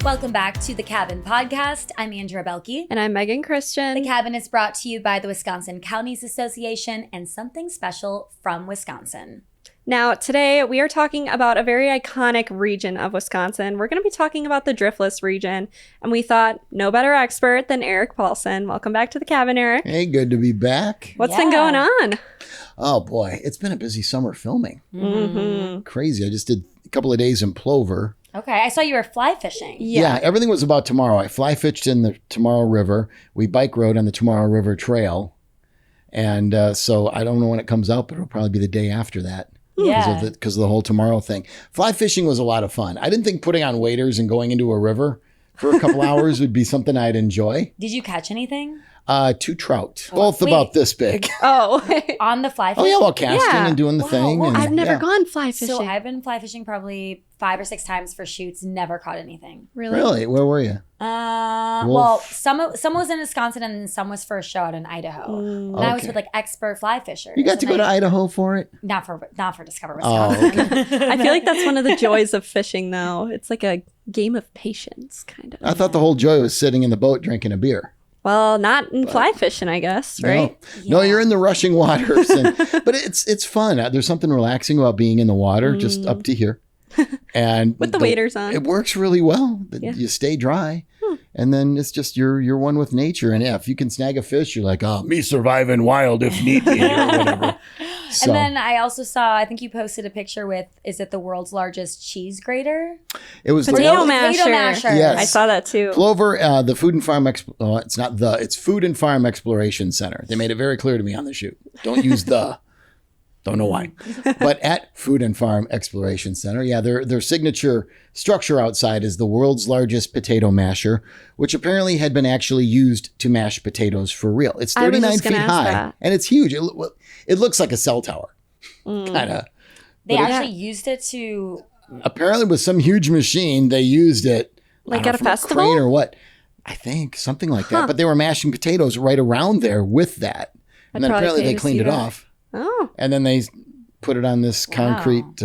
Welcome back to The Cabin Podcast. I'm Andrea Belke. And I'm Megan Christian. The Cabin is brought to you by the Wisconsin Counties Association and something special from Wisconsin. Now, today we are talking about a very iconic region of Wisconsin. We're going to be talking about the Driftless Region, and we thought no better expert than Eric Paulson. Welcome back to The Cabin, Eric. Hey, good to be back. What's been going on? Oh, boy. It's been a busy summer filming. Mm-hmm. Crazy. I just did a couple of days in Plover. Okay, I saw you were fly fishing. Yeah, everything was about tomorrow. I fly fished in the Tomorrow River. We bike rode on the Tomorrow River Trail. And so I don't know when it comes out, but it'll probably be the day after that. Yeah. Because of the whole tomorrow thing. Fly fishing was a lot of fun. I didn't think putting on waders and going into a river for a couple hours would be something I'd enjoy. Did you catch anything? 2 trout, both about this big. Oh. On the fly fish? Oh, yeah, well, casting and doing the thing. Well, and, I've never gone fly fishing. So I've been fly fishing probably 5 or 6 times for shoots, never caught anything. Really? Where were you? Well, some was in Wisconsin and then some was for a show out in Idaho. And I was with like expert fly fishers. You got to go to Idaho for it? Not for Discover Wisconsin. Oh, okay. I feel like that's one of the joys of fishing, though. It's like a game of patience, kind of. I thought the whole joy was sitting in the boat drinking a beer. Well, not in fly fishing, I guess, right? No, you're in the rushing waters. But it's fun. There's something relaxing about being in the water, just up to here. And with the waders on. It works really well. Yeah. You stay dry. And then it's just you're one with nature. And if you can snag a fish, you're like, oh, me surviving wild if need be or whatever. So, and then I also saw, I think you posted a picture with, is it the world's largest cheese grater? it was Potato the masher. Yes. I saw that too. Plover, the Food and Farm it's Food and Farm Exploration Center. They made it very clear to me on the shoot. Don't use the. Don't know why. But at Food and Farm Exploration Center, their signature structure outside is the world's largest potato masher, which apparently had been actually used to mash potatoes for real. It's 39 feet high and it's huge. It looks like a cell tower, kind of. They actually used it to... Apparently with some huge machine, they used it. Like at a festival? Crane or what? I think, something like that. But they were mashing potatoes right around there with that. And then apparently they cleaned it off. Oh. And then they put it on this concrete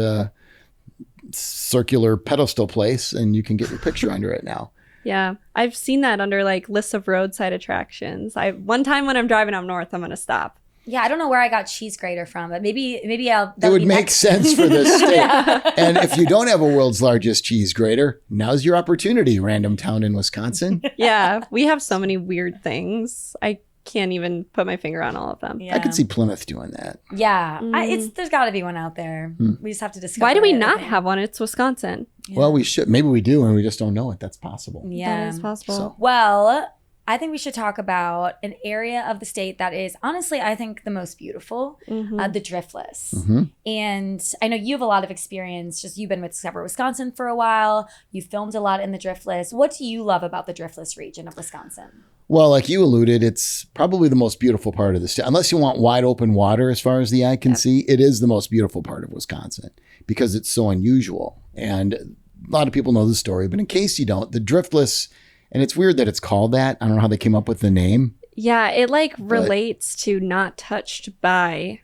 circular pedestal place, and you can get your picture under it now. Yeah, I've seen that under like lists of roadside attractions. One time when I'm driving up north, I'm gonna stop. Yeah, I don't know where I got cheese grater from, but maybe it would make sense for this state. And if you don't have a world's largest cheese grater, now's your opportunity, random town in Wisconsin. Yeah, we have so many weird things. I can't even put my finger on all of them. Yeah. I could see Plymouth doing that. Yeah, there's got to be one out there. We just have to discover. Why do we it, not have one? It's Wisconsin. Yeah. Well, we should. Maybe we do, and we just don't know it. That's possible. Yeah, That is possible. So. Well, I think we should talk about an area of the state that is honestly, I think, the most beautiful, the Driftless. And I know you have a lot of experience. You've been with Discover Wisconsin for a while. You filmed a lot in the Driftless. What do you love about the Driftless region of Wisconsin? Well, like you alluded, it's probably the most beautiful part of the state. Unless you want wide open water as far as the eye can see, it is the most beautiful part of Wisconsin because it's so unusual. And a lot of people know the story, but in case you don't, the Driftless, and it's weird that it's called that. I don't know how they came up with the name. Yeah, it relates to not touched by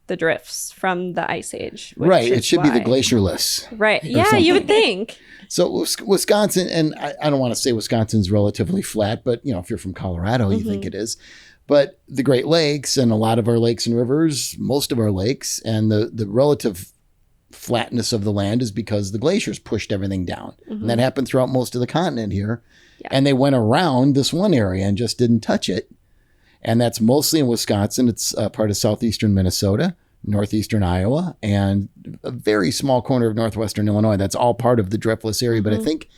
the drifts from the Ice Age. Right. It should be the glacierless. Right. Yeah, you would think. So Wisconsin, and I don't want to say Wisconsin's relatively flat, but if you're from Colorado, you think it is. But the Great Lakes and a lot of our lakes and rivers, most of our lakes, and the relative flatness of the land is because the glaciers pushed everything down. And that happened throughout most of the continent here. Yeah. And they went around this one area and just didn't touch it. And that's mostly in Wisconsin. It's part of southeastern Minnesota, northeastern Iowa, and a very small corner of northwestern Illinois. That's all part of the Driftless area. But I think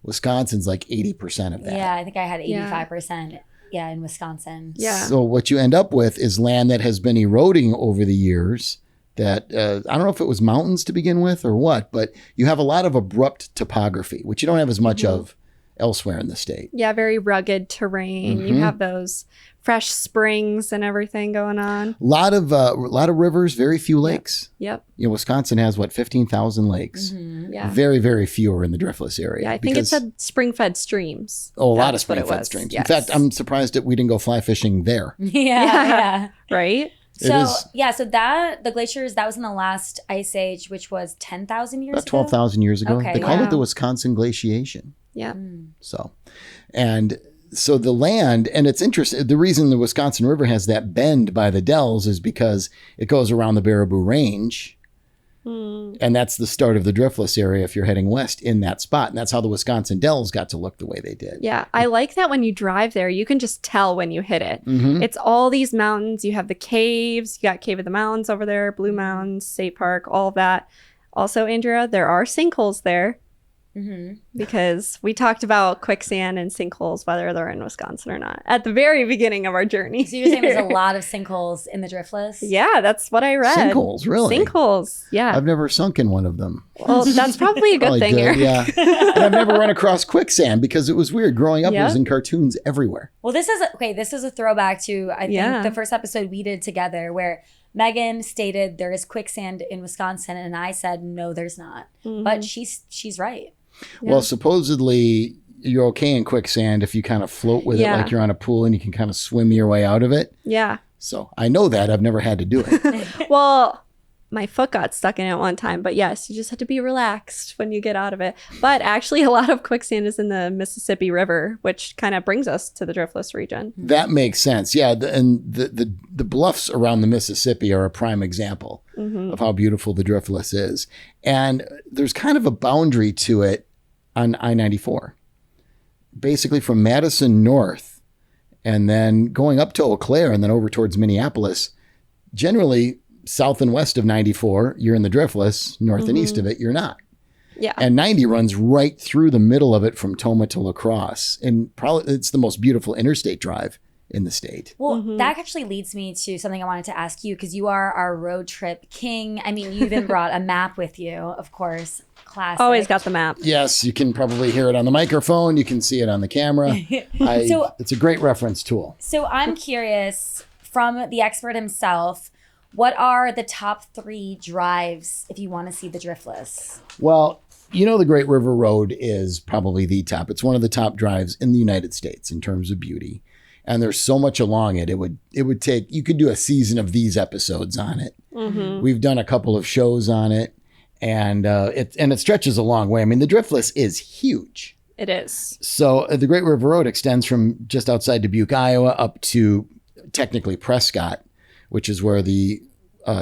Wisconsin's like 80% of that. Yeah, I think I had 85% in Wisconsin. Yeah. So what you end up with is land that has been eroding over the years that, I don't know if it was mountains to begin with or what, but you have a lot of abrupt topography, which you don't have as much of elsewhere in the state. Yeah, very rugged terrain. You have those fresh springs and everything going on. A lot of rivers, very few lakes. Yep. Wisconsin has 15,000 lakes. Yeah. Very, very few are in the Driftless area. Yeah, I think it said spring-fed streams. Oh, a lot of spring-fed streams. Yes. In fact, I'm surprised that we didn't go fly fishing there. Yeah. Right? So the glaciers, that was in the last ice age, which was 10,000 years About 12,000 years ago. Okay, they called it the Wisconsin glaciation. Yeah. So the land, and it's interesting, the reason the Wisconsin River has that bend by the Dells is because it goes around the Baraboo Range. And that's the start of the Driftless area if you're heading west in that spot. And that's how the Wisconsin Dells got to look the way they did. Yeah, I like that when you drive there, you can just tell when you hit it. Mm-hmm. It's all these mountains. You have the caves. You got Cave of the Mountains over there, Blue Mountains, State Park, all of that. Also, Andrea, there are sinkholes there. Because we talked about quicksand and sinkholes, whether they're in Wisconsin or not, at the very beginning of our journey. So you're saying there's a lot of sinkholes in the Driftless? Yeah, that's what I read. Sinkholes, really? Sinkholes, yeah. I've never sunk in one of them. Well, that's probably a good thing, Eric. Yeah. And I've never run across quicksand because it was weird. Growing up, it was in cartoons everywhere. Well, this is a throwback to, I think, the first episode we did together where Megan stated there is quicksand in Wisconsin, and I said, no, there's not. But she's right. Yeah. Well, supposedly you're okay in quicksand if you kind of float with it like you're on a pool and you can kind of swim your way out of it. Yeah. So I know that. I've never had to do it. Well, my foot got stuck in it one time, but yes, you just have to be relaxed when you get out of it. But actually, a lot of quicksand is in the Mississippi River, which kind of brings us to the Driftless region. That makes sense. Yeah. The bluffs around the Mississippi are a prime example of how beautiful the Driftless is. And there's kind of a boundary to it on I-94. Basically from Madison north and then going up to Eau Claire and then over towards Minneapolis. Generally, south and west of 94, you're in the Driftless. North and east of it, you're not. Yeah. And 90 runs right through the middle of it from Tomah to La Crosse. And probably it's the most beautiful interstate drive in the state. Well, that actually leads me to something I wanted to ask you, because you are our road trip king. I mean, you even brought a map with you, of course. Classic. Always got the map. Yes, you can probably hear it on the microphone. You can see it on the camera. It's a great reference tool. So I'm curious, from the expert himself, what are the top 3 drives if you want to see the Driftless? Well, you know, the Great River Road is probably the top. It's one of the top drives in the United States in terms of beauty. And there's so much along it. It would take, you could do a season of these episodes on it. We've done a couple of shows on it, and it stretches a long way. I mean, the Driftless is huge. It is. So the Great River Road extends from just outside Dubuque, Iowa, up to technically Prescott, which is where the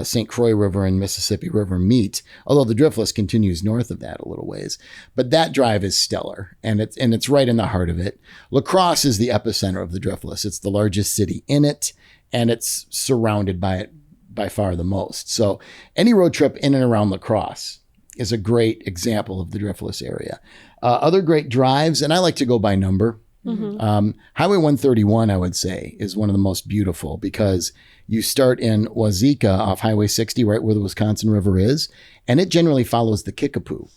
St. Croix River and Mississippi River meet, although the Driftless continues north of that a little ways. But that drive is stellar, and it's right in the heart of it. La Crosse is the epicenter of the Driftless. It's the largest city in it, and it's surrounded by it by far the most. So any road trip in and around La Crosse is a great example of the Driftless area. Other great drives, and I like to go by number. Highway 131, I would say, is one of the most beautiful because you start in Wazeeka off Highway 60, right where the Wisconsin River is, and it generally follows the Kickapoo,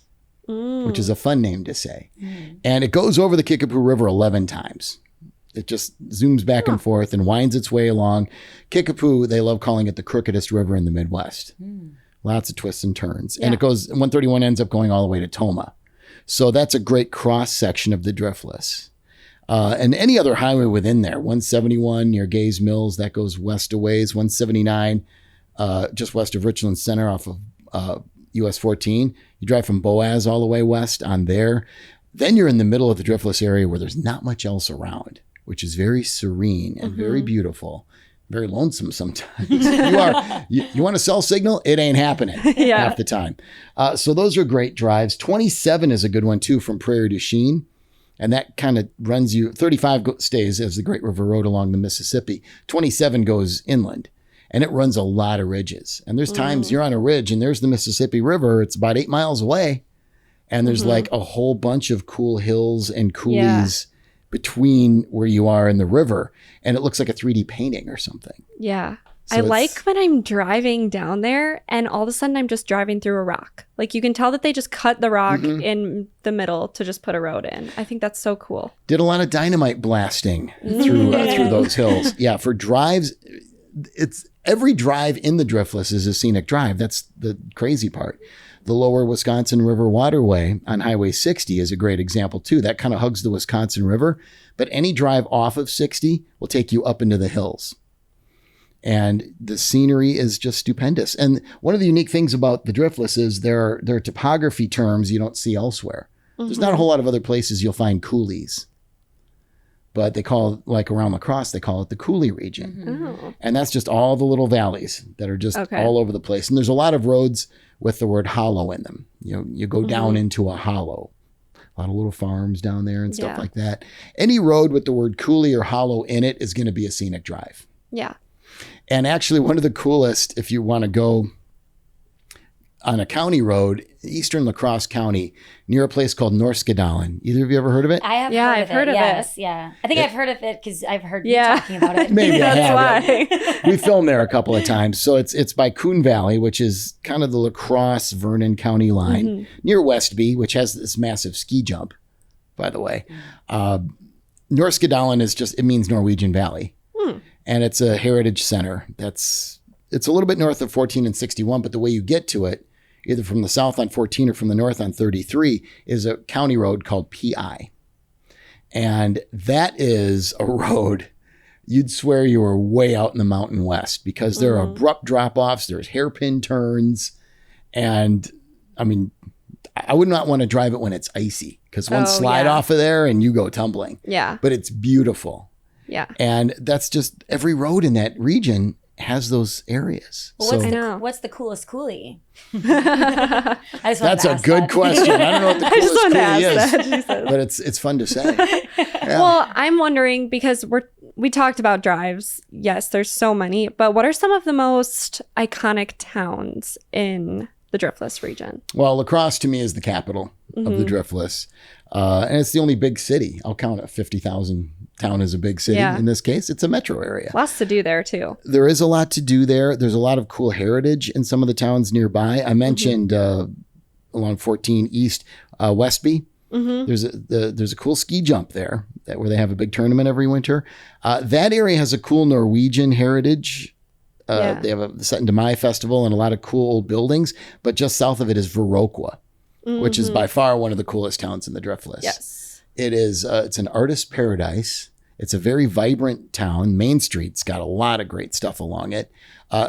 which is a fun name to say. And it goes over the Kickapoo River 11 times. It just zooms back and forth and winds its way along. Kickapoo, they love calling it the crookedest river in the Midwest. Lots of twists and turns. And it goes, 131 ends up going all the way to Tomah. So that's a great cross section of the Driftless. And any other highway within there, 171 near Gays Mills, that goes west a ways, 179 just west of Richland Center off of US 14. You drive from Boaz all the way west on there. Then you're in the middle of the Driftless area where there's not much else around, which is very serene and very beautiful. Very lonesome sometimes. You want a cell signal? It ain't happening half the time. So those are great drives. 27 is a good one too, from Prairie du Chien. And that kind of runs you, 35 stays as the Great River Road along the Mississippi. 27 goes inland, and it runs a lot of ridges. And there's times you're on a ridge and there's the Mississippi River. It's about 8 miles away. And there's like a whole bunch of cool hills and coulees between where you are and the river. And it looks like a 3D painting or something. Yeah. So I like when I'm driving down there and all of a sudden I'm just driving through a rock. Like you can tell that they just cut the rock in the middle to just put a road in. I think that's so cool. Did a lot of dynamite blasting through those hills. Yeah, for drives, it's every drive in the Driftless is a scenic drive. That's the crazy part. The lower Wisconsin River Waterway on Highway 60 is a great example too. That kind of hugs the Wisconsin River, but any drive off of 60 will take you up into the hills. And the scenery is just stupendous. And one of the unique things about the Driftless is there are topography terms you don't see elsewhere. There's not a whole lot of other places you'll find coulees. But they call it, like around La Crosse, they call it the coulee region. And that's just all the little valleys that are just all over the place. And there's a lot of roads with the word hollow in them. You go down into a hollow. A lot of little farms down there and stuff like that. Any road with the word coulee or hollow in it is going to be a scenic drive. Yeah. And actually one of the coolest, if you want to go on a county road, eastern La Crosse County, near a place called Norskadalen. Either of you ever heard of it? I have I've heard of yes, it. Yeah. I think I've heard of it because I've heard you talking about it. Maybe I have. Why. We filmed there a couple of times. So it's by Coon Valley, which is kind of the La Crosse, Vernon County line, near Westby, which has this massive ski jump, by the way. Norskadalen is just, it means Norwegian Valley. And it's a heritage center. It's a little bit north of 14 and 61, but the way you get to it, either from the south on 14 or from the north on 33, is a county road called PI. And that is a road you'd swear you were way out in the Mountain West because there are abrupt drop-offs, there's hairpin turns, and I mean, I would not want to drive it when it's icy because one slide off of there and you go tumbling. Yeah. But it's beautiful. Yeah. And that's just every road in that region has those areas. Well, what's the coolest coulee? I just That's a good question. I don't know what the coolest coulee is, but it's fun to say. Yeah. Well, I'm wondering because we talked about drives. Yes, there's so many, but what are some of the most iconic towns in the Driftless region? Well, La Crosse to me is the capital of the Driftless, and it's the only big city. I'll count a 50,000 town as a big city. In this case, it's a metro area. Lots to do there too. There is a lot to do there. There's a lot of cool heritage in some of the towns nearby. I mentioned along 14 East, Westby. There's a cool ski jump there where they have a big tournament every winter. That area has a cool Norwegian heritage. They have the Sutton Demai Festival and a lot of cool old buildings. But just south of it is Verokwa, which is by far one of the coolest towns in the Driftless. Yes. It is. It's an artist paradise. It's a very vibrant town. Main Street's got a lot of great stuff along it.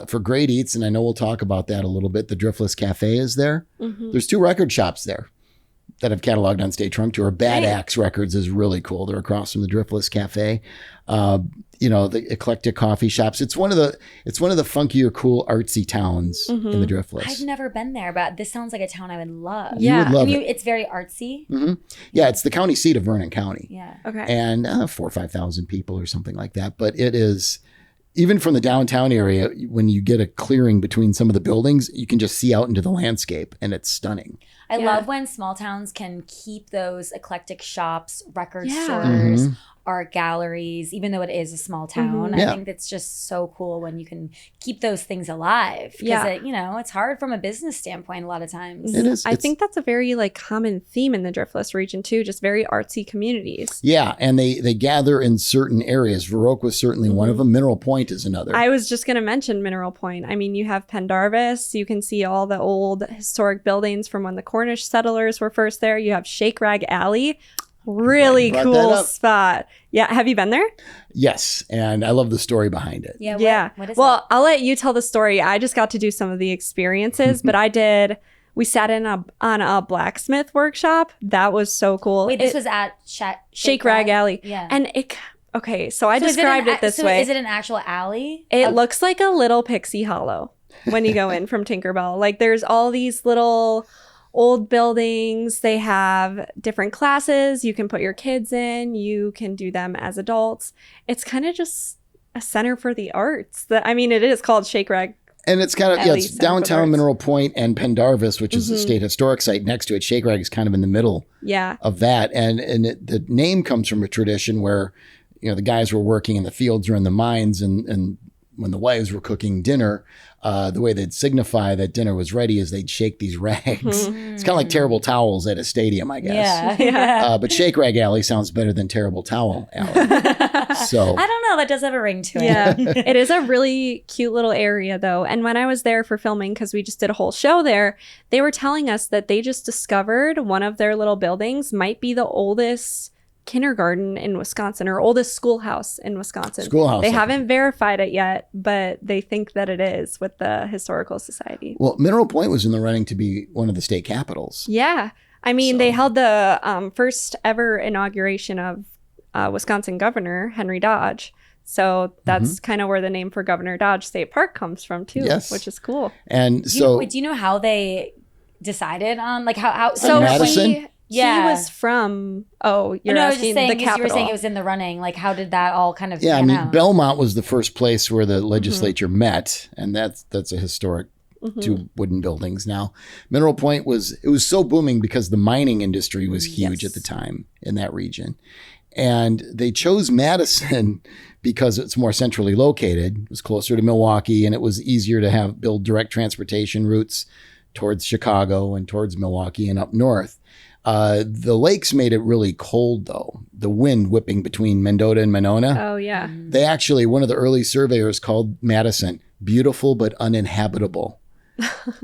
For great eats, and I know we'll talk about that a little bit, the Driftless Cafe is there. There's 2 record shops there that have cataloged on State Trunk Tour. Bad Axe Records is really cool. They're across from the Driftless Cafe. The eclectic coffee shops. It's one of the funkier, cool, artsy towns in the Driftless. I've never been there, but this sounds like a town I would love. You would love it. It's very artsy. Yeah, it's the county seat of Vernon County. Yeah. Okay. And 4,000 or 5,000 people or something like that. But it is, even from the downtown area, when you get a clearing between some of the buildings, you can just see out into the landscape, and it's stunning. I love when small towns can keep those eclectic shops, record stores, art galleries, even though it is a small town. I think it's just so cool when you can keep those things alive. Because it's hard from a business standpoint a lot of times. It is. I think that's a very common theme in the Driftless region too, just very artsy communities. Yeah, and they gather in certain areas. Verok was certainly one of them. Mineral Point is another. I was just going to mention Mineral Point. I mean, you have Pendarvis. You can see all the old historic buildings from when the Cornish settlers were first there. You have Shake Rag Alley. Really cool spot. Yeah. Have you been there? Yes. And I love the story behind it. Yeah. What is well, I'll let you tell the story. I just got to do some of the experiences, but we sat in on a blacksmith workshop. That was so cool. Wait, this was at Shake Rag Alley. Yeah. And so I described it this way. Is it an actual alley? It looks like a little Pixie Hollow when you go in from Tinkerbell. There's all these little old buildings. They have different classes you can put your kids in. You can do them as adults. It's kind of just a center for the arts. It is called Shake Rag. And it's kind of, it's downtown Mineral Point and Pendarvis, which is a state historic site next to it. Shake Rag is kind of in the middle of that. And the name comes from a tradition where, the guys were working in the fields or in the mines, and when the wives were cooking dinner, the way they'd signify that dinner was ready is they'd shake these rags. It's kind of like terrible towels at a stadium, I guess. Yeah. But Shake Rag Alley sounds better than Terrible Towel Alley. So I don't know. That does have a ring to it. Yeah. It is a really cute little area, though. And when I was there for filming, because we just did a whole show there, they were telling us that they just discovered one of their little buildings might be the oldest kindergarten in Wisconsin, or oldest schoolhouse in Wisconsin. They haven't verified it yet, but they think that it is with the Historical Society. Well, Mineral Point was in the running to be one of the state capitals. Yeah. I mean, So- they held the first ever inauguration of Wisconsin Governor Henry Dodge. So that's kind of where the name for Governor Dodge State Park comes from too, Yes. which is cool. And Do so you know how they decided on like how So Madison? he Yeah. was from, you're I was just asking saying the 'cause you were capital. saying it was in the running. Like, how did that all kind of yeah, I pan mean, out? Belmont was the first place where the legislature met, and that's a historic two wooden buildings now. Mineral Point was so booming because the mining industry was huge Yes. at the time in that region. And they chose Madison because it's more centrally located. It was closer to Milwaukee, and it was easier to build direct transportation routes towards Chicago and towards Milwaukee and up north. The lakes made it really cold, though. The wind whipping between Mendota and Monona. Oh, yeah. They actually, one of the early surveyors called Madison beautiful but uninhabitable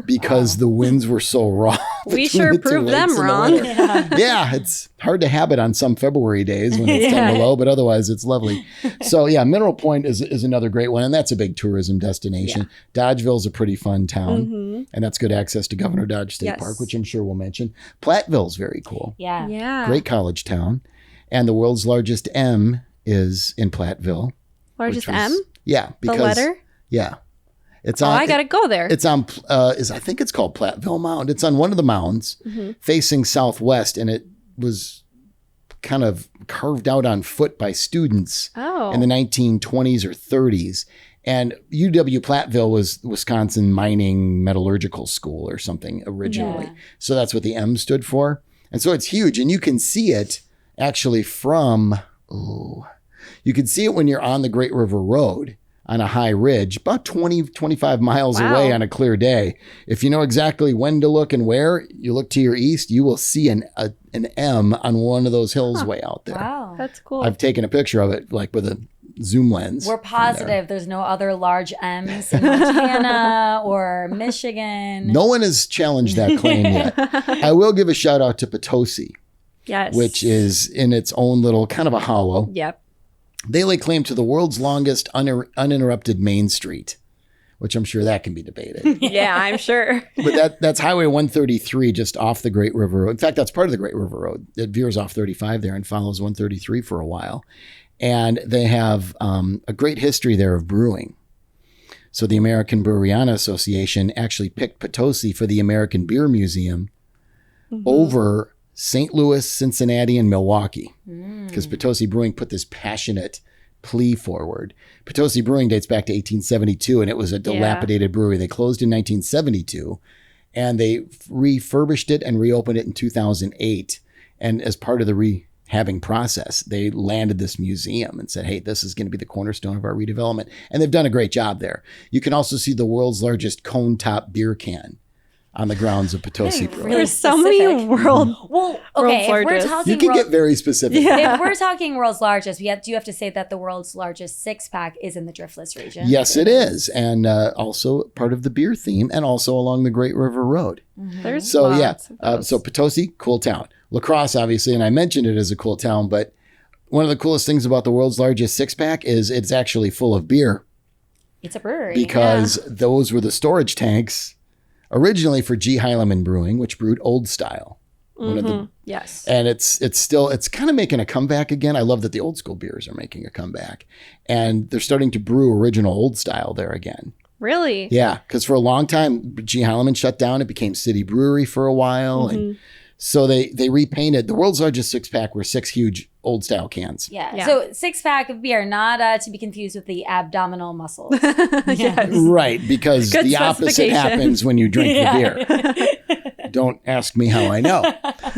because the winds were so raw. We between sure the two proved them lakes in the wrong. winter. Yeah. Yeah, it's hard to habit on some February days when it's 10 Yeah. below, but otherwise it's lovely. So yeah, Mineral Point is another great one, and that's a big tourism destination. Dodgeville's a pretty fun town, and that's good access to Governor Dodge State Yes. Park, which I'm sure we'll mention. Platteville's very cool. Yeah. Yeah. Great college town. And the world's largest M is in Platteville. Largest which was- M? Yeah. The Because, letter? Yeah. It's Oh, on, I got to go there. It's on, I think it's called Platteville Mound. It's on one of the mounds facing southwest, and it was kind of carved out on foot by students Oh. in the 1920s or 30s. And UW Platteville was Wisconsin Mining Metallurgical School or something originally. Yeah. So that's what the M stood for. And so it's huge. And you can see it actually from, you can see it when you're on the Great River Road on a high ridge, about 20, 25 miles Wow. away on a clear day. If you know exactly when to look and where, you look to your east, you will see an M on one of those hills way out there. Wow. That's cool. I've taken a picture of it like with a zoom lens. We're from positive there's no other large M's in Montana or Michigan. there. No one has challenged that claim yet. I will give a shout out to Potosi, yes. which is in its own little kind of a hollow. Yep. They lay claim to the world's longest uninterrupted main street, which I'm sure that can be debated. Yeah, I'm sure. But that's Highway 133 just off the Great River Road. In fact, that's part of the Great River Road. It veers off 35 there and follows 133 for a while. And they have a great history there of brewing. So the American Breweryana Association actually picked Potosi for the American Beer Museum over St. Louis, Cincinnati, and Milwaukee. Because Potosi Brewing put this passionate plea forward. Potosi Brewing dates back to 1872, and it was a dilapidated brewery. They closed in 1972, and they refurbished it and reopened it in 2008. And as part of the rehabbing process, they landed this museum and said, hey, this is going to be the cornerstone of our redevelopment. And they've done a great job there. You can also see the world's largest cone top beer can on the grounds of Potosi Brewing. Really There's so many specific. world. Well, okay, if we're largest. talking You can world, get very specific. Yeah. if we're talking world's largest, you have to say that the world's largest six-pack is in the Driftless region. Yes, it is. And also part of the beer theme, and also along the Great River Road. There's So lots of yeah, those. so Potosi, cool town. La Crosse, obviously, and I mentioned it as a cool town, but one of the coolest things about the world's largest six-pack is it's actually full of beer It's a brewery. because those were the storage tanks originally for G. Heilemann Brewing, which brewed Old Style. One of the, yes. and it's kind of making a comeback again. I love that the old school beers are making a comeback, and they're starting to brew original Old Style there again. Really? Yeah, because for a long time, G. Heilemann shut down. It became City Brewery for a while, and so they repainted. The world's largest six-pack were 6 huge Old Style cans. Yeah. So six-pack of beer, not to be confused with the abdominal muscles. Yes. Right, because Good the opposite specification. happens when you drink the beer. Don't ask me how I know.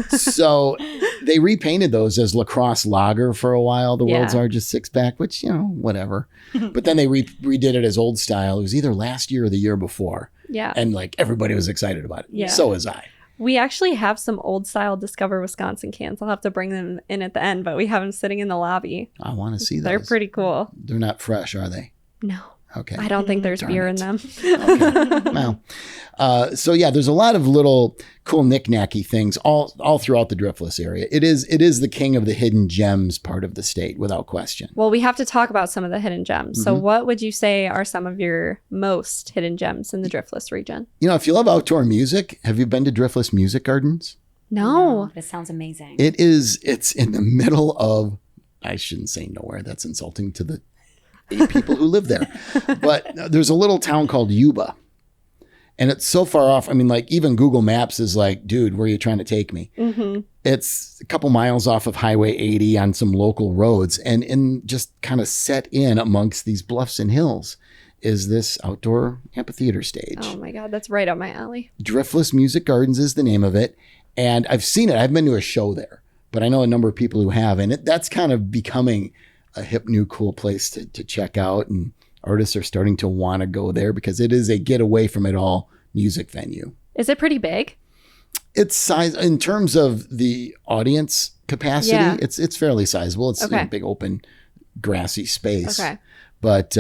So they repainted those as La Crosse Lager for a while, the world's Yeah. largest six-pack, which, whatever. But then they redid it as Old Style. It was either last year or the year before. Yeah. And like everybody was excited about it. Yeah. So was I. We actually have some old style Discover Wisconsin cans. I'll have to bring them in at the end, but we have them sitting in the lobby. I want to see those. They're pretty cool. They're not fresh, are they? No, Okay. I don't think there's Darn beer it. in them. Okay. Well, so yeah, there's a lot of little cool knick-knacky things all throughout the Driftless area. It is the king of the hidden gems part of the state, without question. Well, we have to talk about some of the hidden gems. Mm-hmm. So what would you say are some of your most hidden gems in the Driftless region? If you love outdoor music, have you been to Driftless Music Gardens? No. But it sounds amazing. It's in the middle of, I shouldn't say nowhere. That's insulting to the 8 people who live there. But there's a little town called Yuba. And it's so far off. I mean, like even Google Maps is like, dude, where are you trying to take me? Mm-hmm. It's a couple miles off of Highway 80 on some local roads. And just kind of set in amongst these bluffs and hills is this outdoor amphitheater stage. Oh my God, that's right up my alley. Driftless Music Gardens is the name of it. And I've seen it. I've been to a show there, but I know a number of people who have. And that's kind of becoming a hip, new, cool place to check out. And artists are starting to want to go there because it is a get away from it all music venue. Is it pretty big? It's size in terms of the audience capacity. Yeah. It's fairly sizable. It's Okay. a big open grassy space. Okay. But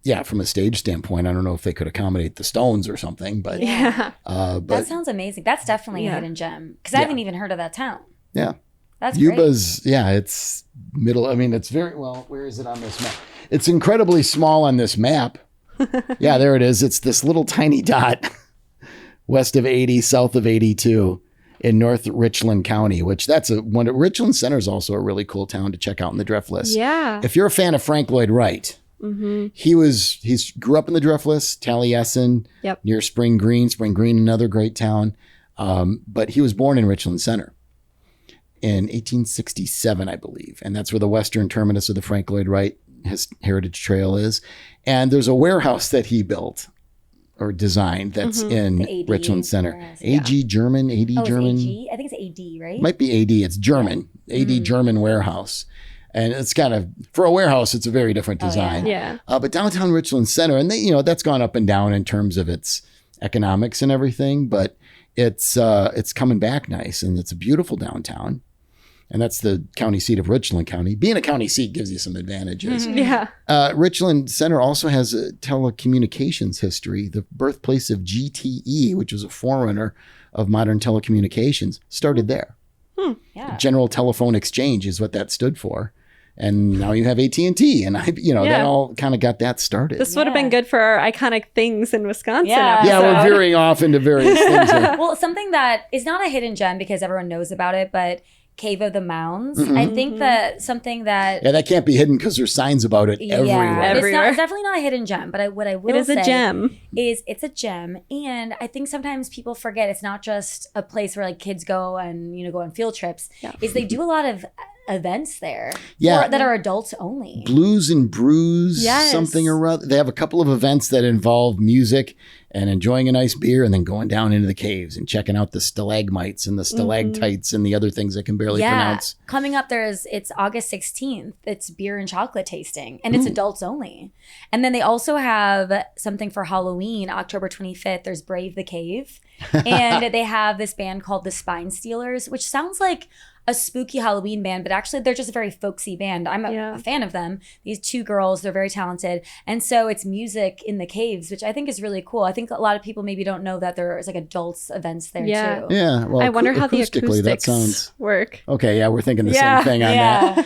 yeah, from a stage standpoint, I don't know if they could accommodate the Stones or something. But Yeah. but that sounds amazing. That's definitely a hidden gem because I haven't even heard of that town. yeah, That's great. Yuba's it's middle. I mean, it's very well. Where is it on this map? It's incredibly small on this map. Yeah, there it is. It's this little tiny dot west of 80, south of 82 in North Richland County, which that's Richland Center is also a really cool town to check out in the Driftless. Yeah. If you're a fan of Frank Lloyd Wright, he grew up in the Driftless, Taliesin, Yep. near Spring Green, another great town. But he was born in Richland Center in 1867, I believe. And that's where the western terminus of the Frank Lloyd Wright Heritage Trail is. And there's a warehouse that he built or designed that's in The AD Richland Center. warehouse, AG German, AD Oh, it's German. AG? I think it's AD, right? Might be AD. It's German. AD German warehouse. And it's kind of, for a warehouse, it's a very different design. Yeah. But downtown Richland Center, and that's gone up and down in terms of its economics and everything, but it's coming back nice, and it's a beautiful downtown. And that's the county seat of Richland County. Being a county seat gives you some advantages. Yeah. Richland Center also has a telecommunications history. The birthplace of GTE, which was a forerunner of modern telecommunications, started there. Yeah. General Telephone Exchange is what that stood for. And now you have AT&T, and they all kind of got that started. This would have been good for our iconic things in Wisconsin. Yeah. Yeah, we're episode. veering off into various things here. Well, something that is not a hidden gem because everyone knows about it, but Cave of the Mounds. I think that something that Yeah, that can't be hidden because there's signs about it everywhere. Everywhere. It's definitely not a hidden gem. But what I will It is say a gem. is it's a gem, and I think sometimes people forget it's not just a place where like kids go and go on field trips. Yeah. Is they do a lot of events there. Yeah. that are adults only. Blues and Brews, Yes. something or other. They have a couple of events that involve music and enjoying a nice beer and then going down into the caves and checking out the stalagmites and the stalactites and the other things I can barely pronounce. Coming up, it's August 16th. It's beer and chocolate tasting, and it's adults only. And then they also have something for Halloween, October 25th. There's Brave the Cave. And they have this band called the Spine Stealers, which sounds like a spooky Halloween band, but actually they're just a very folksy band. I'm a fan of them. These 2 girls, they're very talented. And so it's music in the caves, which I think is really cool. I think a lot of people maybe don't know that there's like adults events there too. Yeah, well, I wonder how the acoustically acoustics that sounds work. okay. Yeah, we're thinking the same thing on that.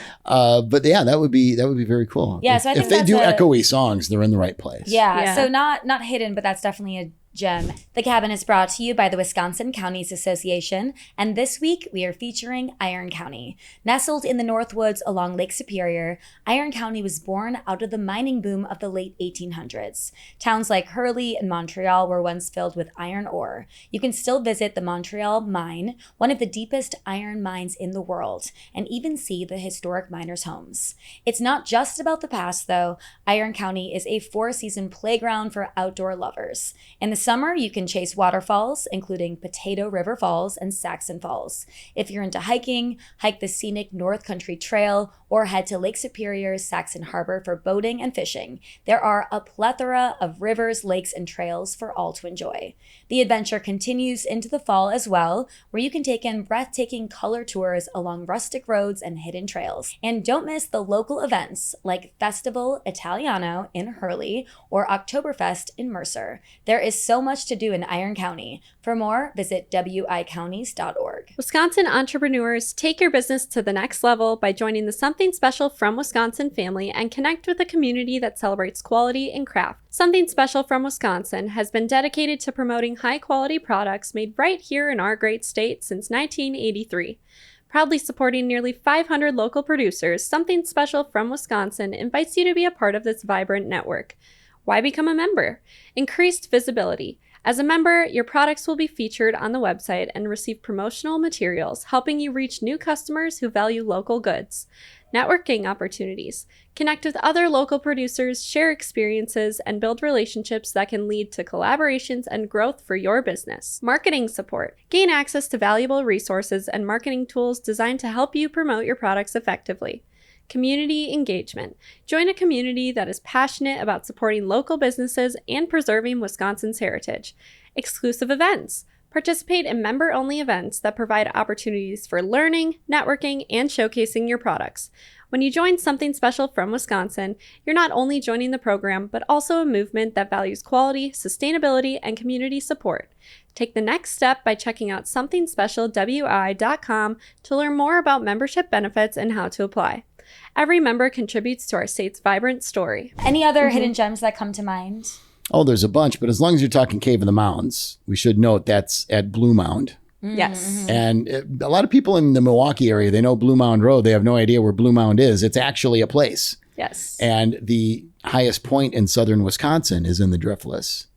But yeah, that would be very cool. Yeah, so I think if they that's do a- echoey songs, they're in the right place. Yeah, so not hidden, but that's definitely a gem. The Cabin is brought to you by the Wisconsin Counties Association, and this week we are featuring Iron County. Nestled in the Northwoods along Lake Superior, Iron County was born out of the mining boom of the late 1800s. Towns like Hurley and Montreal were once filled with iron ore. You can still visit the Montreal Mine, one of the deepest iron mines in the world, and even see the historic miners' homes. It's not just about the past, though. Iron County is a 4-season playground for outdoor lovers. In the summer, you can chase waterfalls, including Potato River Falls and Saxon Falls. If you're into hiking, hike the Scenic North Country Trail or head to Lake Superior's Saxon Harbor for boating and fishing. There are a plethora of rivers, lakes, and trails for all to enjoy. The adventure continues into the fall as well, where you can take in breathtaking color tours along rustic roads and hidden trails. And don't miss the local events like Festival Italiano in Hurley or Oktoberfest in Mercer. There is so much to do in Iron County. For more, visit wicounties.org. Wisconsin entrepreneurs, take your business to the next level by joining the Something Special from Wisconsin family and connect with a community that celebrates quality and craft. Something Special from Wisconsin has been dedicated to promoting high-quality products made right here in our great state since 1983. Proudly supporting nearly 500 local producers, Something Special from Wisconsin invites you to be a part of this vibrant network. Why become a member? Increased visibility. As a member, your products will be featured on the website and receive promotional materials, helping you reach new customers who value local goods. Networking opportunities. Connect with other local producers, share experiences, and build relationships that can lead to collaborations and growth for your business. Marketing support. Gain access to valuable resources and marketing tools designed to help you promote your products effectively. Community engagement. Join a community that is passionate about supporting local businesses and preserving Wisconsin's heritage. Exclusive events. Participate in member-only events that provide opportunities for learning, networking, and showcasing your products. When you join Something Special from Wisconsin, you're not only joining the program, but also a movement that values quality, sustainability, and community support. Take the next step by checking out somethingspecialwi.com to learn more about membership benefits and how to apply. Every member contributes to our state's vibrant story. Any other hidden gems that come to mind? Oh, there's a bunch, but as long as you're talking Cave of the Mounds, we should note that's at Blue Mound. Yes. And a lot of people in the Milwaukee area, they know Blue Mound Road. They have no idea where Blue Mound is. It's actually a place. Yes. And the highest point in southern Wisconsin is in the Driftless.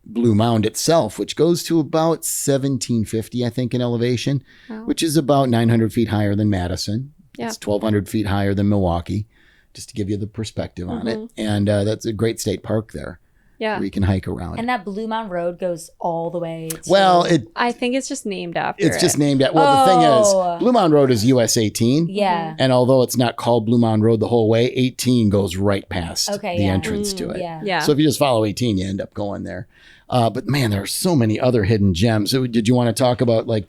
Blue Mound itself, which goes to about 1750, I think, in elevation, which is about 900 feet higher than Madison. Yeah. It's 1,200 feet higher than Milwaukee, just to give you the perspective on it. And that's a great state park there. Yeah. Where you can hike around. And that Blue Mound Road goes all the way to... Well, I think it's just named after it's just named after... Well, the thing is, Blue Mound Road is US 18. Yeah. And although it's not called Blue Mound Road the whole way, 18 goes right past the entrance to it. Yeah. So if you just follow 18, you end up going there. But man, there are so many other hidden gems. So did you want to talk about like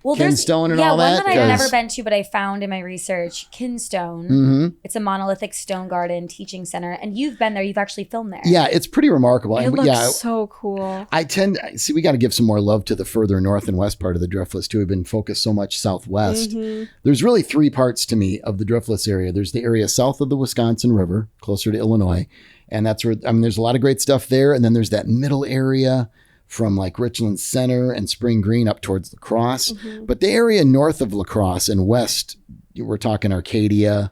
Kinstone and all that? Yeah, one that I've never been to, but I found in my research, Kinstone. It's a monolithic stone garden teaching center. And you've been there. You've actually filmed there. Yeah, it's pretty remarkable. It looks so cool. We got to give some more love to the further north and west part of the Driftless too. We've been focused so much southwest. There's really three parts to me of the Driftless area. There's the area south of the Wisconsin River, closer to Illinois. And that's where, there's a lot of great stuff there. And then there's that middle area from like Richland Center and Spring Green up towards La Crosse. But the area north of La Crosse and west, we're talking Arcadia,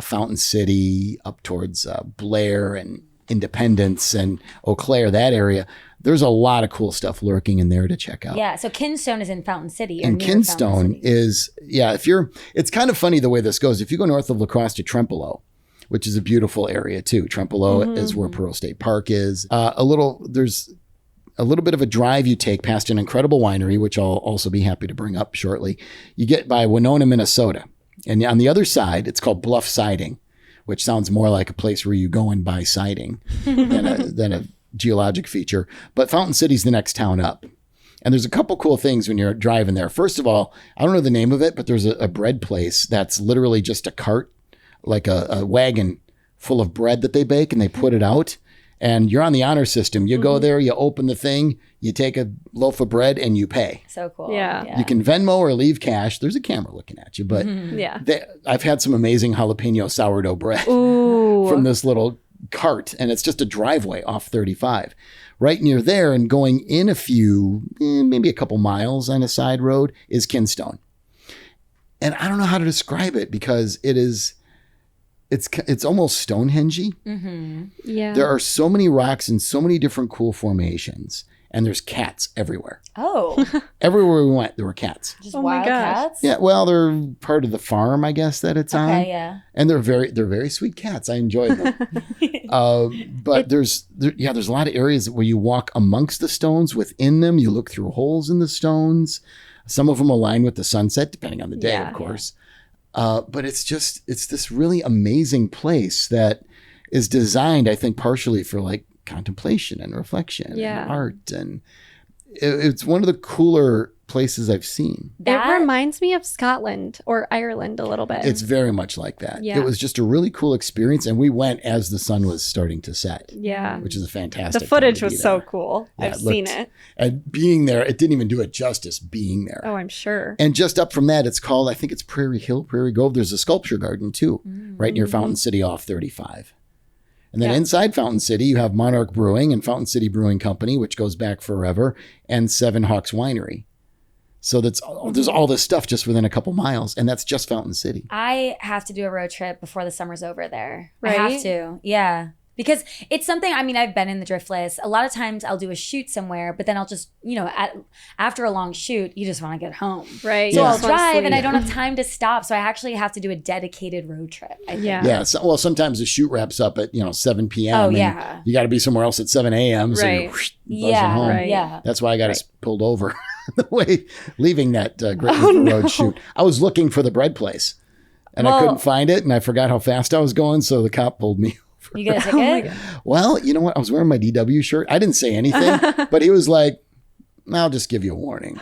Fountain City, up towards Blair and Independence and Eau Claire, that area. There's a lot of cool stuff lurking in there to check out. Yeah, so Kinstone is in Fountain City. And Kinstone is, it's kind of funny the way this goes. If you go north of La Crosse to Trempealeau, which is a beautiful area too. Trempealeau is where Pearl State Park is. There's a little bit of a drive you take past an incredible winery, which I'll also be happy to bring up shortly. You get by Winona, Minnesota. And on the other side, it's called Bluff Siding, which sounds more like a place where you go and buy siding than a geologic feature. But Fountain City's the next town up. And there's a couple cool things when you're driving there. First of all, I don't know the name of it, but there's a bread place that's literally just a cart, like a wagon full of bread that they bake and they put it out. And you're on the honor system. You go there, you open the thing, you take a loaf of bread and you pay. So cool. Yeah. You can Venmo or leave cash. There's a camera looking at you, but I've had some amazing jalapeno sourdough bread from this little cart, and it's just a driveway off 35. Right near there and going in maybe a couple miles on a side road is Kinstone. And I don't know how to describe it because it's almost Stonehenge-y. Yeah. There are so many rocks and so many different cool formations, and there's cats everywhere. Oh. Everywhere we went, there were cats. Just wild cats? Yeah, well, they're part of the farm, I guess, that it's on. Okay, yeah. And they're very sweet cats. I enjoyed them. But there's a lot of areas where you walk amongst the stones, within them. You look through holes in the stones. Some of them align with the sunset, depending on the day, of course. But it's this really amazing place that is designed, I think, partially for like contemplation and reflection and art. And it's one of the cooler places I've seen. It reminds me of Scotland or Ireland a little bit. It's very much like that. Yeah. It was just a really cool experience. And we went as the sun was starting to set. Yeah. Which is a fantastic The footage time to was be so there. cool. Yeah, I've seen it. And being there, it didn't even do it justice being there. Oh, I'm sure. And just up from that, it's called, I think it's Prairie Hill, Prairie Grove. There's a sculpture garden too, right near Fountain City off 35. And then inside Fountain City, you have Monarch Brewing and Fountain City Brewing Company, which goes back forever, and Seven Hawks Winery. So there's all this stuff just within a couple miles, and that's just Fountain City. I have to do a road trip before the summer's over there. Right? I have to. Yeah. Because it's something, I mean, I've been in the Driftless. A lot of times I'll do a shoot somewhere, but then I'll just, after a long shoot, you just want to get home. Right. So Yeah. I'll drive and I don't have time to stop. So I actually have to do a dedicated road trip, I think. Yeah. Yeah. So, well, sometimes the shoot wraps up at 7 p.m. Oh, and yeah. you got to be somewhere else at 7 a.m. So Right. you're buzzing Yeah. home. Right. Yeah. That's why I got us pulled over the way leaving that Great River Road shoot. I was looking for the bread place, and I couldn't find it, and I forgot how fast I was going, so the cop pulled me. You get a ticket? Well, you know what? I was wearing my DW shirt. I didn't say anything, but he was like, I'll just give you a warning.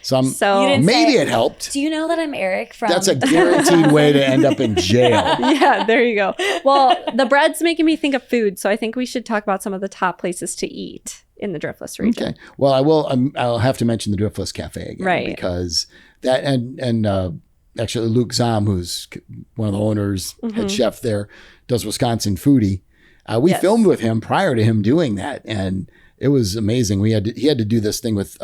So, So didn't maybe say- it helped. Do you know that I'm Eric from... That's a guaranteed way to end up in jail. yeah, there you go. Well, the bread's making me think of food, so I think we should talk about some of the top places to eat in the Driftless region. Okay. Well, I will. I'll have to mention the Driftless Cafe again, Right. Because that and actually Luke Zahm, who's one of the owners, head chef there, does Wisconsin Foodie. We filmed with him prior to him doing that, and it was amazing. He had to do this thing with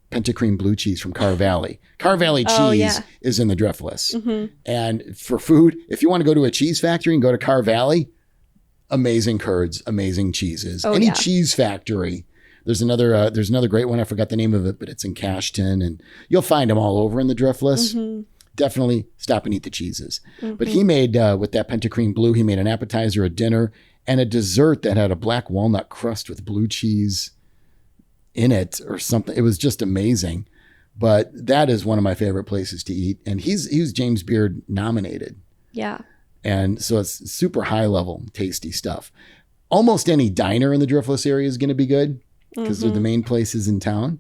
Pentacream blue cheese from Carr Valley. Carr Valley cheese is in the Driftless. And for food, if you want to go to a cheese factory and go to Carr Valley, amazing curds, amazing cheeses. Any cheese factory. There's another great one. I forgot the name of it, but it's in Cashton, and you'll find them all over in the Driftless. Definitely stop and eat the cheeses. But he made, with that Pentacream blue, he made an appetizer, a dinner, and a dessert that had a black walnut crust with blue cheese in it or something. It was just amazing. But that is one of my favorite places to eat. And he was James Beard nominated. Yeah. And so it's super high level, tasty stuff. Almost any diner in the Driftless area is going to be good because they're the main places in town.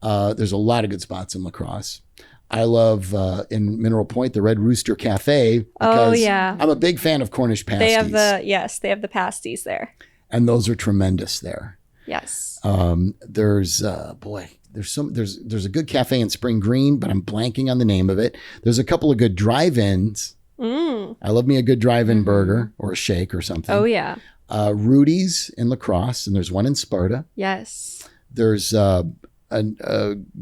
There's a lot of good spots in La Crosse. I love in Mineral Point, the Red Rooster Cafe. Because I'm a big fan of Cornish pasties. They have the pasties there. And those are tremendous there. Yes. There's a good cafe in Spring Green, but I'm blanking on the name of it. There's a couple of good drive-ins. I love me a good drive-in burger or a shake or something. Oh yeah. Rudy's in La Crosse, and there's one in Sparta. Yes. There's a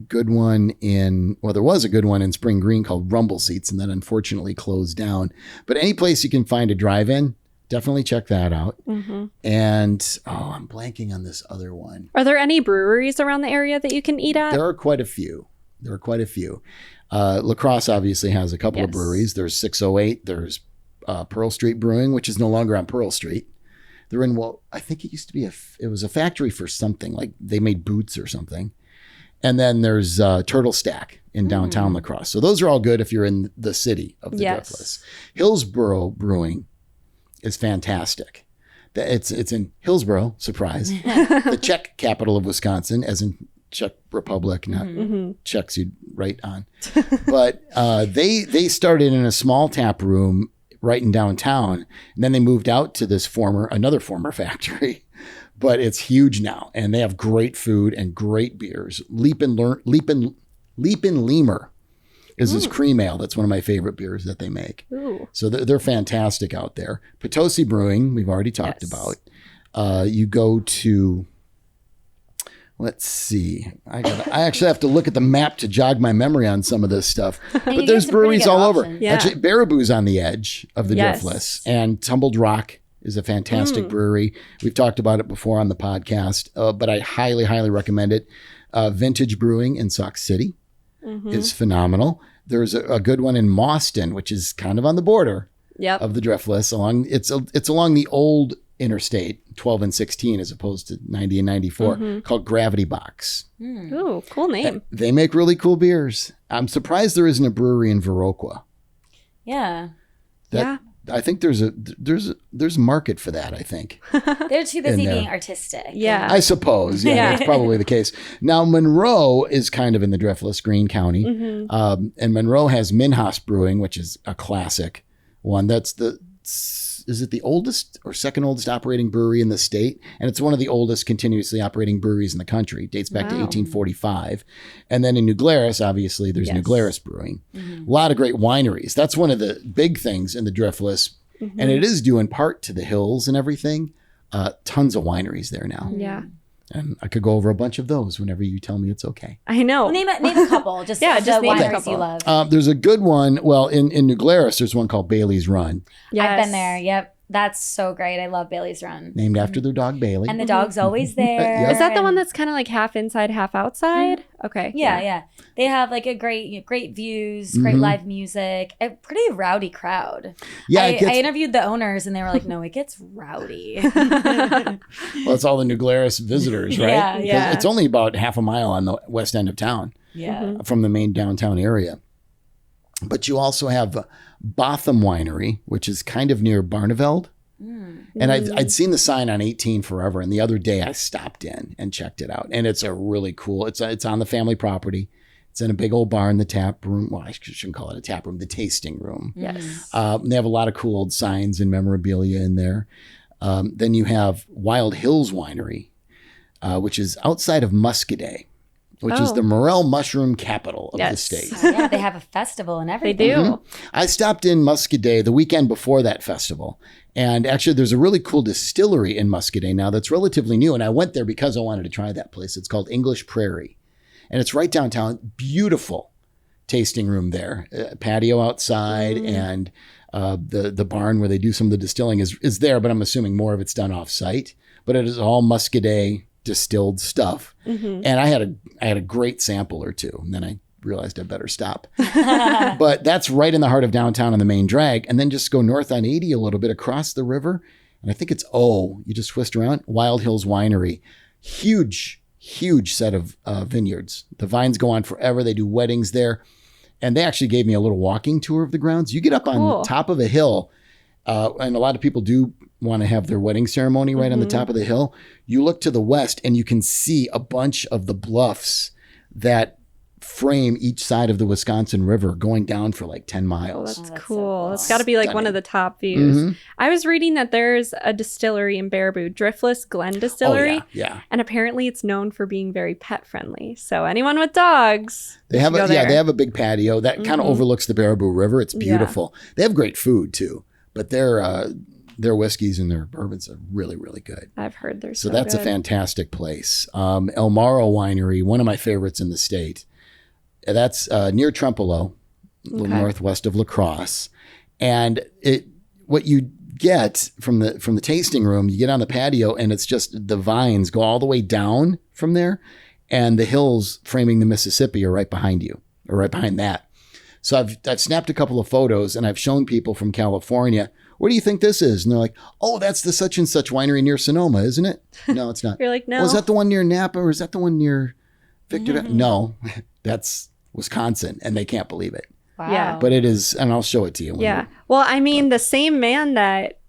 good one there was a good one in Spring Green called Rumble Seats, and that unfortunately closed down. But any place you can find a drive-in, definitely check that out. And I'm blanking on this other one. Are there any breweries around the area that you can eat at? There are quite a few. La Crosse obviously has a couple of breweries. There's 608. There's Pearl Street Brewing, which is no longer on Pearl Street. They're in, I think it used to be it was a factory for something, like they made boots or something. And then there's Turtle Stack in downtown La Crosse. So those are all good if you're in the city of the Driftless. Hillsboro Brewing is fantastic. It's in Hillsboro, surprise, the Czech capital of Wisconsin, as in Czech Republic, not Czechs you'd write on. But they started in a small tap room right in downtown, and then they moved out to this another former factory. But it's huge now, and they have great food and great beers. Leapin' Lemur is his cream ale. That's one of my favorite beers that they make. Ooh. So they're fantastic out there. Potosi Brewing, we've already talked about. You go to, let's see. I actually have to look at the map to jog my memory on some of this stuff. But there's breweries all over. Yeah. Actually, Baraboo's on the edge of the Driftless, and Tumbled Rock is a fantastic brewery. We've talked about it before on the podcast, but I highly, highly recommend it. Vintage Brewing in Sauk City is phenomenal. There's a good one in Mauston, which is kind of on the border of the Driftless. It's along the old interstate, 12 and 16, as opposed to 90 and 94, called Gravity Box. Ooh, cool name. They make really cool beers. I'm surprised there isn't a brewery in Viroqua. Yeah. I think there's a market for that, I think. They're too busy being artistic. Yeah. I suppose. Yeah, that's probably the case. Now, Monroe is kind of in the Driftless, Greene County. And Monroe has Minhas Brewing, which is a classic one. Is it the oldest or second oldest operating brewery in the state? And it's one of the oldest continuously operating breweries in the country. It dates back to 1845. And then in New Glarus, obviously, there's New Glarus Brewing. A lot of great wineries. That's one of the big things in the Driftless. And it is due in part to the hills and everything. Tons of wineries there now. Yeah. And I could go over a bunch of those whenever you tell me it's okay. I know. Well, name a couple. Just Yeah, the just name a wineries couple. you love. There's a good one. Well, in New Glarus, there's one called Bailey's Run, Yes. I've been there. Yep. That's so great. I love Bailey's Run. named after their dog Bailey. And the dog's always there. Yep. Is that the one and- that's kind of like half inside, half outside? Okay. Yeah. They have like a great views, great live music, a pretty rowdy crowd. Yeah, I interviewed the owners and they were like, no, it gets rowdy. well, it's all the New Glarus visitors, right? Yeah. It's only about half a mile on the west end of town Yeah. from the main downtown area. But you also have Botham Winery, which is kind of near Barneveld. And I'd seen the sign on 18 forever. And the other day I stopped in and checked it out. And it's a really cool, it's on the family property. It's in a big old barn, the tap room. Well, I shouldn't call it a tap room, the tasting room. Yes. They have a lot of cool old signs and memorabilia in there. Then you have Wild Hills Winery, which is outside of Muscadet, which is the morel mushroom capital of the state. Yeah, they have a festival and They everything. do. I stopped in Muscadet the weekend before that festival. And actually, there's a really cool distillery in Muscadet now that's relatively new. And I went there because I wanted to try that place. It's called English Prairie. And it's right downtown. Beautiful tasting room there. Patio outside and the barn where they do some of the distilling is there. But I'm assuming more of it's done off site. But it is all Muscadet distilled stuff. And I had a great sample or two. And then I realized I better stop. But that's right in the heart of downtown on the main drag. And then just go north on 80 a little bit across the river. And I think it's you just twist around, Wild Hills Winery. Huge set of vineyards. The vines go on forever. They do weddings there. And they actually gave me a little walking tour of the grounds. You get up on top of a hill, and a lot of people do want to have their wedding ceremony right on the top of the hill. You look to the west and you can see a bunch of the bluffs that frame each side of the Wisconsin River going down for like 10 miles. That's that's cool. so cool. That's got to be like one of the top views. I was reading that there's a distillery in Baraboo, Driftless Glen Distillery. Yeah. And apparently it's known for being very pet friendly. So anyone with dogs, They have they have a big patio that kind of overlooks the Baraboo River. It's beautiful. They have great food too, but their whiskeys and their bourbons are really, really good. I've heard they're So that's a fantastic place. El Morro Winery, one of my favorites in the state. That's near Trempealeau, a little northwest of La Crosse. And what you get from the tasting room, you get on the patio and it's just the vines go all the way down from there. And the hills framing the Mississippi are right behind you, or right behind that. So I've snapped a couple of photos and I've shown people from California, what do you think this is? And they're like, oh, that's the such and such winery near Sonoma, isn't it? No, it's not. You're like, no. Was that the one near Napa or is that the one near Victor? No, that's Wisconsin, and they can't believe it. Wow. Yeah. But it is, and I'll show it to you. Yeah. Well, I mean, the same man that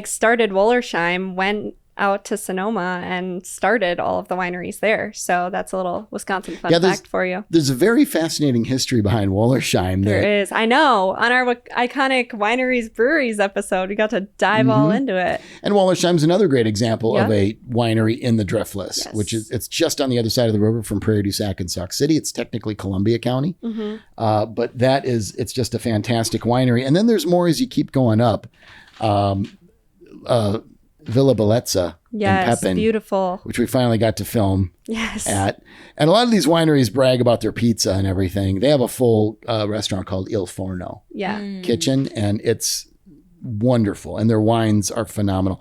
started Wollersheim went out to Sonoma and started all of the wineries there. So that's a little Wisconsin fun fact for you. There's a very fascinating history behind Wollersheim. There is. I know. On our iconic wineries breweries episode, we got to dive all into it. And Wollersheim's another great example of a winery in the Driftless, which is, it's just on the other side of the river from Prairie du Sac and Sauk City. It's technically Columbia County. But it's just a fantastic winery. And then there's more as you keep going up. Villa Bellezza in Pepin, beautiful. which we finally got to film Yes. at. And a lot of these wineries brag about their pizza and everything. They have a full restaurant called Il Forno Yeah. kitchen, and it's wonderful. And their wines are phenomenal.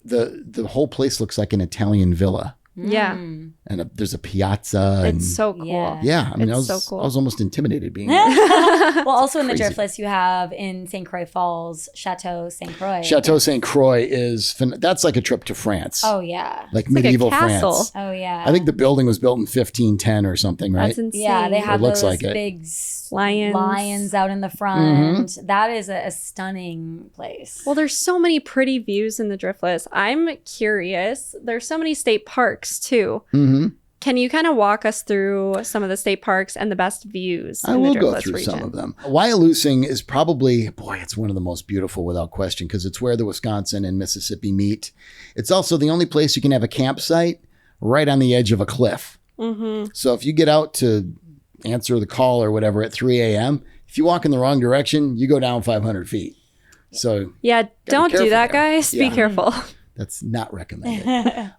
The whole place looks like an Italian villa Yeah. And there's a piazza. And, It's so cool. Yeah. I mean, It's so cool. I was almost intimidated being there. Well, also in the Crazy. Driftless, you have in St. Croix Falls, Chateau St. Croix. Chateau St. Croix that's like a trip to France. Oh, yeah. Like It's like a medieval castle. France. Oh, yeah. I think the building was built in 1510 or something, right? That's insane. Yeah, they have It looks those like it. big Lions. out in the front. That is a stunning place. Well, there's so many pretty views in the Driftless. I'm curious. There's so many state parks too. Mm-hmm. Can you kind of walk us through some of the state parks and the best views I in will the go Driftless through region? some of them. Wyalusing is probably, it's one of the most beautiful without question because it's where the Wisconsin and Mississippi meet. It's also the only place you can have a campsite right on the edge of a cliff. Mm-hmm. So if you get out to answer the call or whatever at 3 a.m., if you walk in the wrong direction, you go down 500 feet. So Yeah, don't do careful that, there. guys. Yeah. Be careful. that's not recommended.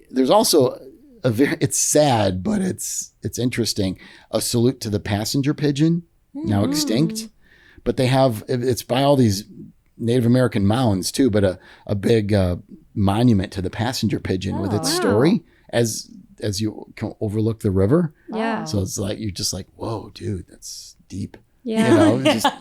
There's also it's sad, but it's interesting. A salute to the passenger pigeon, now extinct, but they have it's by all these Native American mounds too, but a big monument to the passenger pigeon with its wow. story as you can overlook the river. Yeah. So it's like you're just like, whoa, dude, that's deep. Yeah. You know,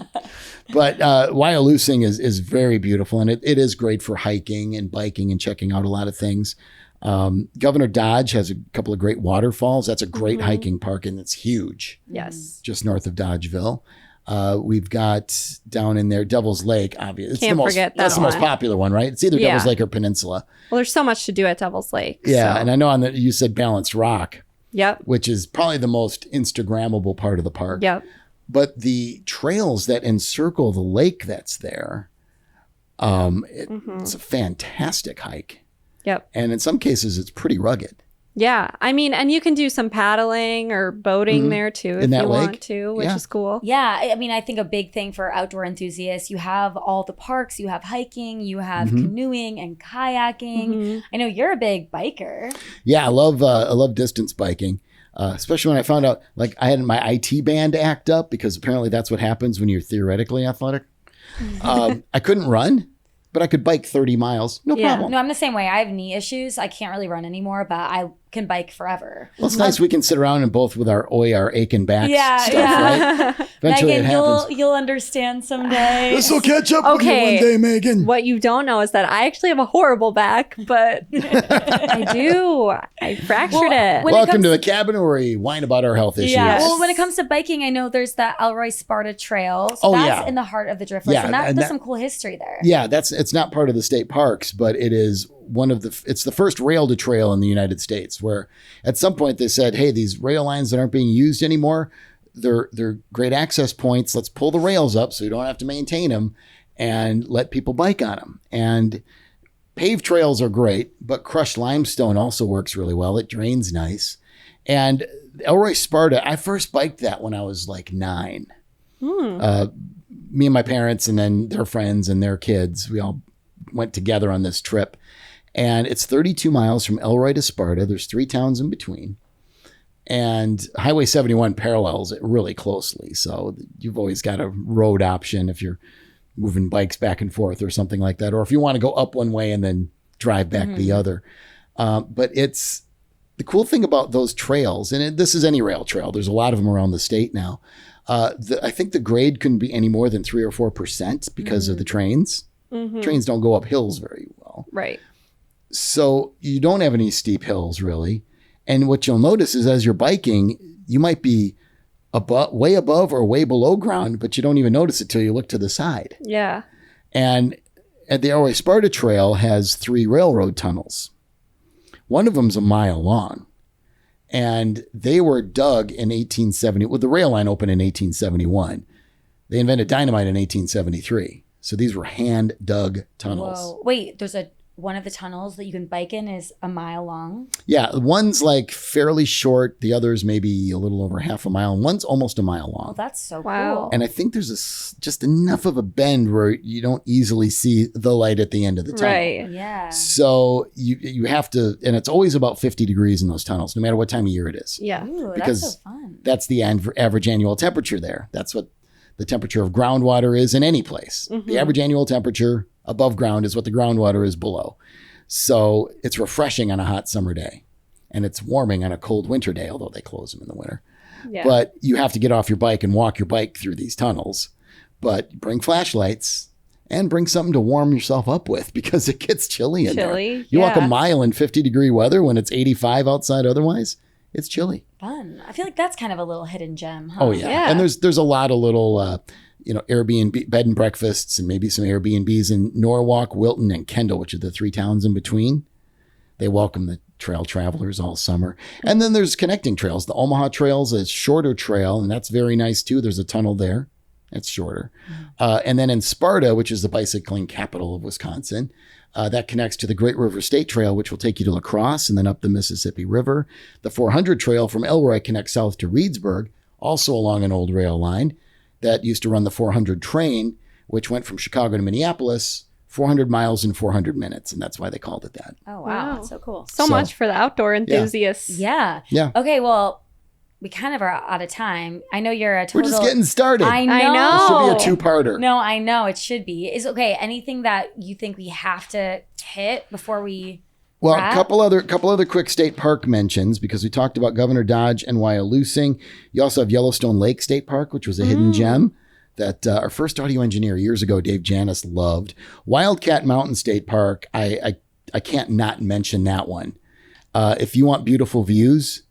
but Wyalusing is very beautiful, and it is great for hiking and biking and checking out a lot of things. Governor Dodge has a couple of great waterfalls. That's a great hiking park, and it's huge. Yes. Just north of Dodgeville. We've got down in there Devil's Lake. Obviously, Can't forget that that's the most one. popular one, right? It's either Yeah. Devil's Lake or Peninsula. Well, there's so much to do at Devil's Lake. Yeah, so- and I know you said Balanced Rock, Yep. which is probably the most Instagrammable part of the park. Yep. But the trails that encircle the lake that's there, it's a fantastic hike. Yep. And in some cases, it's pretty rugged. Yeah. I mean, and you can do some paddling or boating there too if In that you lake? want to, which Yeah. is cool. Yeah, I mean, I think a big thing for outdoor enthusiasts, you have all the parks, you have hiking, you have canoeing and kayaking. I know you're a big biker. Yeah, I love distance biking, especially when I found out, like, I had my IT band act up because apparently that's what happens when you're theoretically athletic. I couldn't run, but I could bike 30 miles. No problem. No, I'm the same way. I have knee issues. I can't really run anymore, but I can bike forever. Well, it's nice we can sit around and both with our aching back stuff, right? Eventually Megan, it happens. you'll understand someday. This will catch up with Okay. you one day, Megan. What you don't know is that I actually have a horrible back, but I do. I fractured it. when it Welcome comes to the cabin where we whine about our health issues. Yes. Well, when it comes to biking, I know there's the Elroy Sparta Trail. So Oh, that's yeah. in the heart of the Driftless. Yeah, and and there's that- some cool history there. Yeah, it's not part of the state parks, but it is it's the first rail to trail in the United States, where at some point they said, hey, these rail lines that aren't being used anymore, they're great access points. Let's pull the rails up so you don't have to maintain them and let people bike on them. And paved trails are great, but crushed limestone also works really well. It drains nice. And Elroy Sparta, I first biked that when I was like 9. Me and my parents and then their friends and their kids, we all went together on this trip. And it's 32 miles from Elroy to Sparta. There's 3 towns in between. And Highway 71 parallels it really closely. So you've always got a road option if you're moving bikes back and forth or something like that. Or if you want to go up one way and then drive back the other. But it's the cool thing about those trails, and this is any rail trail. There's a lot of them around the state now. I think the grade couldn't be any more than 3 or 4% because of the trains. Trains don't go up hills very well. Right. So you don't have any steep hills really. And what you'll notice is as you're biking, you might be way above or way below ground, but you don't even notice it till you look to the side. Yeah. And at the Elroy Sparta Trail has 3 railroad tunnels. One of them's a mile long. And they were dug in 1870. Well, the rail line opened in 1871. They invented dynamite in 1873. So these were hand dug tunnels. Whoa. Wait, there's one of the tunnels that you can bike in is a mile long. Yeah, one's like fairly short. The other's maybe a little over half a mile. And one's almost a mile long. Oh, that's so Wow. cool. And I think there's just enough of a bend where you don't easily see the light at the end of the tunnel. Right. Yeah. So you have to, and it's always about 50 degrees in those tunnels, no matter what time of year it is. Yeah. Ooh, Because that's so fun. That's the average annual temperature there. That's what the temperature of groundwater is in any place. The average annual temperature above ground is what the groundwater is below. So it's refreshing on a hot summer day, and it's warming on a cold winter day, although they close them in the winter. Yeah. But you have to get off your bike and walk your bike through these tunnels. But bring flashlights and bring something to warm yourself up with, because it gets chilly in there. You walk a mile in 50-degree weather when it's 85 outside otherwise, it's chilly. Fun. I feel like that's kind of a little hidden gem, huh? Oh, yeah. And there's a lot of little, Airbnb, bed and breakfasts, and maybe some Airbnbs in Norwalk, Wilton, and Kendall, which are the 3 towns in between. They welcome the trail travelers all summer. And then there's connecting trails. The Omaha Trail's a shorter trail, and that's very nice too. There's a tunnel there. It's shorter. And then in Sparta, which is the bicycling capital of Wisconsin, that connects to the Great River State Trail, which will take you to La Crosse and then up the Mississippi River. The 400 Trail from Elroy connects south to Reedsburg, also along an old rail line that used to run the 400 train, which went from Chicago to Minneapolis, 400 miles in 400 minutes. And that's why they called it that. Oh, wow. That's so cool. So much for the outdoor enthusiasts. Yeah. Okay, well, we kind of are out of time. I know you're a total... We're just getting started. I know. It should be a 2-parter. No, I know. It should be. Is okay. Anything that you think we have to hit before we wrap? A couple other quick state park mentions, because we talked about Governor Dodge and Wyalusing. You also have Yellowstone Lake State Park, which was a hidden gem that our first audio engineer years ago, Dave Janis, loved. Wildcat Mountain State Park, I can't not mention that one. If you want beautiful views,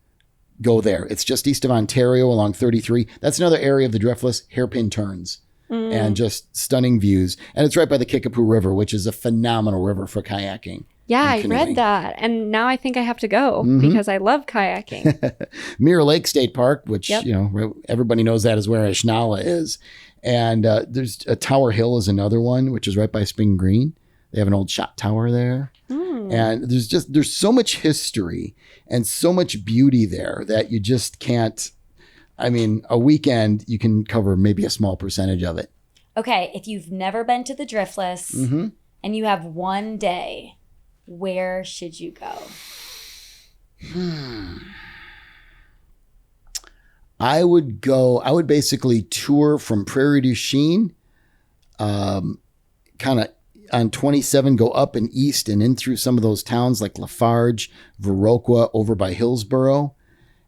go there. It's just east of Ontario along 33. That's another area of the Driftless, hairpin turns and just stunning views. And it's right by the Kickapoo River, which is a phenomenal river for kayaking. Yeah, I read that. And now I think I have to go because I love kayaking. Mirror Lake State Park, which, everybody knows that is where Ashnala is. And there's a Tower Hill is another one, which is right by Spring Green. They have an old shot tower there. And there's so much history and so much beauty there that you just can't. I mean, a weekend, you can cover maybe a small percentage of it. Okay, if you've never been to the Driftless and you have one day, where should you go? I would basically tour from Prairie du Chien, kind of on 27, go up and east and in through some of those towns like Lafarge, Viroqua, over by Hillsboro,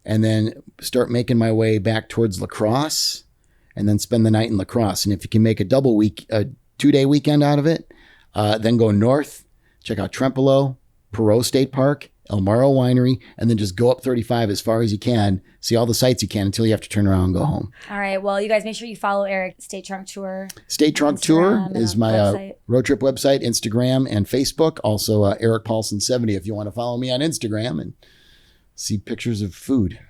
and then start making my way back towards La Crosse, and then spend the night in La Crosse. And if you can make a 2-day weekend out of it, then go north, check out Trempolo, Perot State Park, El Maro Winery, and then just go up 35 as far as you can, see all the sights you can until you have to turn around and go home. All right. Well, you guys make sure you follow Eric, State Trunk Tour. State Trunk Tour is my road trip website, Instagram and Facebook. Also, Eric Paulson 70 if you want to follow me on Instagram and see pictures of food.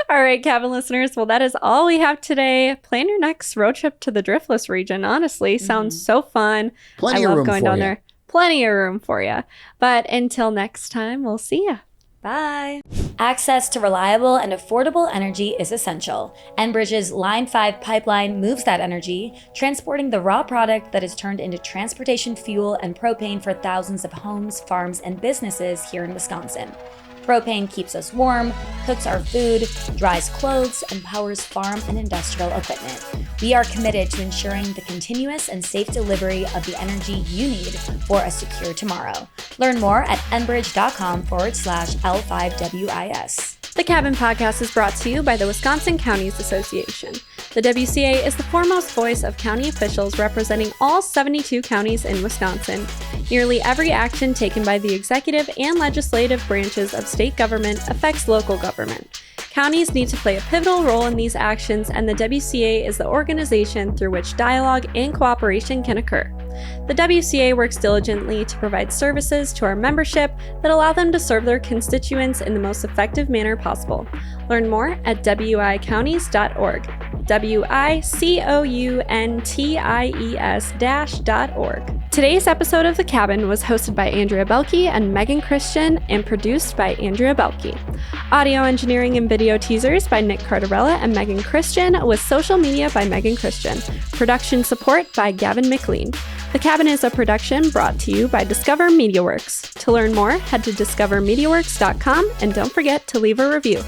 All right, cabin listeners. Well, that is all we have today. Plan your next road trip to the Driftless region. Honestly, sounds so fun. Plenty of room going down there. Plenty of room for you. But until next time, we'll see you. Bye. Access to reliable and affordable energy is essential. Enbridge's Line 5 pipeline moves that energy, transporting the raw product that is turned into transportation fuel and propane for thousands of homes, farms, and businesses here in Wisconsin. Propane keeps us warm, cooks our food, dries clothes, and powers farm and industrial equipment. We are committed to ensuring the continuous and safe delivery of the energy you need for a secure tomorrow. Learn more at enbridge.com/L5WIS. The Cabin Podcast is brought to you by the Wisconsin Counties Association. The WCA is the foremost voice of county officials representing all 72 counties in Wisconsin. Nearly every action taken by the executive and legislative branches of state government affects local government. Counties need to play a pivotal role in these actions, and the WCA is the organization through which dialogue and cooperation can occur. The WCA works diligently to provide services to our membership that allow them to serve their constituents in the most effective manner possible. Learn more at wicounties.org. wicounties-.org. Today's episode of The Cabin was hosted by Andrea Belke and Megan Christian and produced by Andrea Belke. Audio engineering and video teasers by Nick Cardarella and Megan Christian, with social media by Megan Christian. Production support by Gavin McLean. The Cabin is a production brought to you by Discover MediaWorks. To learn more, head to discovermediaworks.com and don't forget to leave a review.